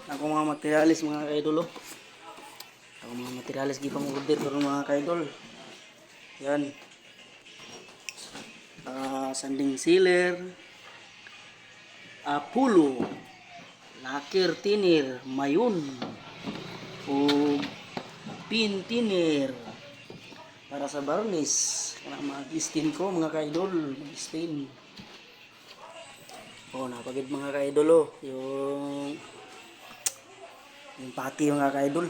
Ako mga materialis mga kaidol. Ako mga materialis gipang order pero mga kaidol. Yan. Sanding sealer, pulo, lacquer thinner, mayon, o pin thinner para sa varnish. Kana mag-stain ko mga kaidol, mag-stain. Napagid mga kaidol yung pati mga kaidol.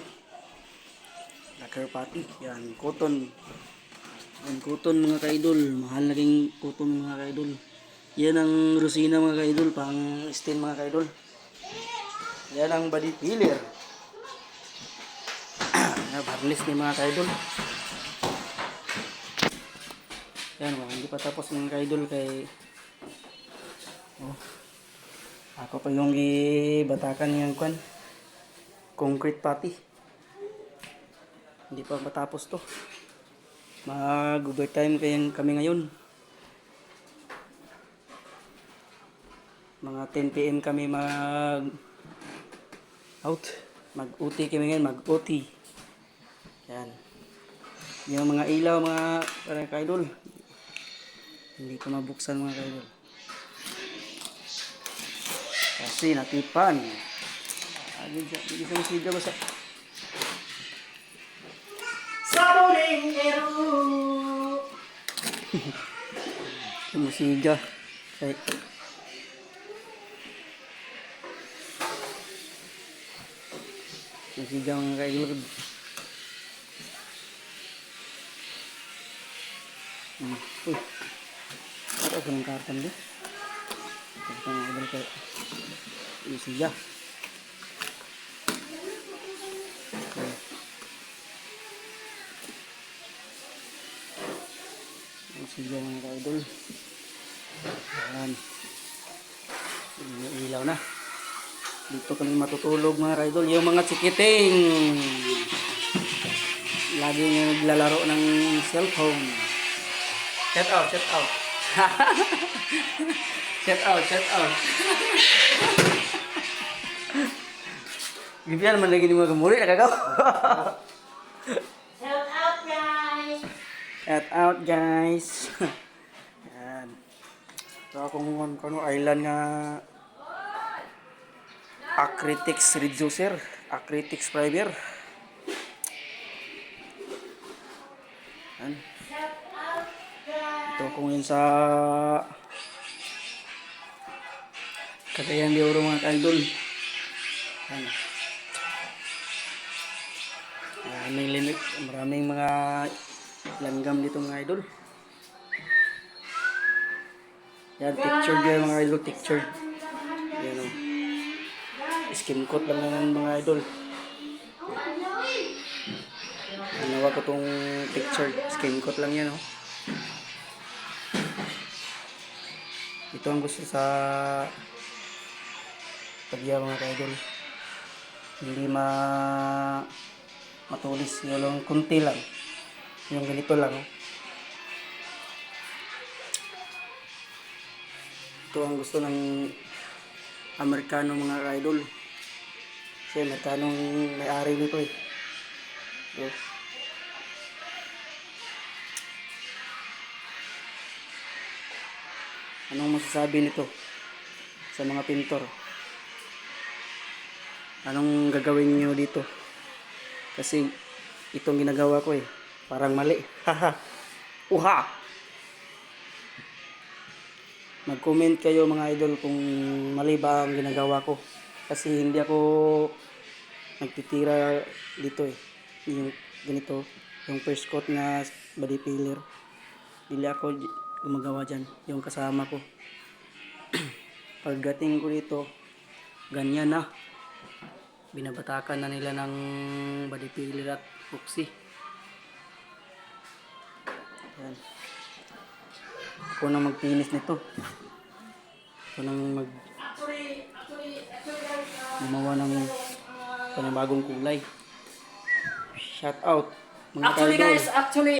Lacquer pati. Yan, cotton. Yan, cotton mga kaidol. Mahal na ring cotton mga kaidol. Yan ang Rosina mga kaidol, pang stain mga kaidol. Yan ang body filler. Varnish ni mga kaidol. Yan, hindi pa tapos mga kaidol kay ako pa yung gibatakan niyang kwan. Concrete pati. Hindi pa matapos to. Mag-overtime kami ngayon. Mga 10 PM kami out. Mag-OT kami ngayon, mag-OT. Yan. Yung mga ilaw mga kaidol. Hindi ko mabuksan mga kaidol. Kasi natipan. Hindi sa musiga basta. Saboling ero. Musiga. Okay. Musiga mga kaidol. Uy. Ano ko ng karton din? Ito mga kaidol kayo. Musiga. Musiga mga kaidol. Ayan. Ilaw na. Dito kami matutulog mga kaidol. Yung mga chikiting. Lagi nga naglalaro ng cellphone. Shout out, shout out. Shout out, shout out. Gimana man lagi ni mga gamuri nakagaw. Shout out guys. Shout out guys. Yan. So akong island nga Acrytics reducer, Acrytics primer. Yan. Ito kung yun sa Cagayan de Oro mga kaidol. Yan. Maraming limit, maraming mga langgam dito mga idol. Yan, textured yan mga idol, textured. Yan o. Skin coat lang naman mga idol. Ginawa ko tong textured, skin coat lang yan o. Ito ang gusto sa pagya mga idol. Hindi matulis, yung kunti lang. Yung ganito lang. Ito ang gusto ng Amerikano mga idol. Kasi Amerikanong may-ari nito eh. So, anong masasabi nito sa mga pintor? Anong gagawin niyo dito? Kasi itong ginagawa ko eh, parang mali. Haha. Uha. Mag-comment kayo mga idol kung mali ba ang ginagawa ko. Kasi hindi ako nagtitira dito eh. Yung ganito, yung first coat na body filler. Hindi ako gumagawa dyan. Yung kasama ko. Pagdating ko dito, ganyan na. Binabatakan na nila ng body filler at epoxy. Yan. Ako nang magpinis nito. Ako nang gumawa ng panibagong kulay. Shout out mga Actually kaidol. guys, actually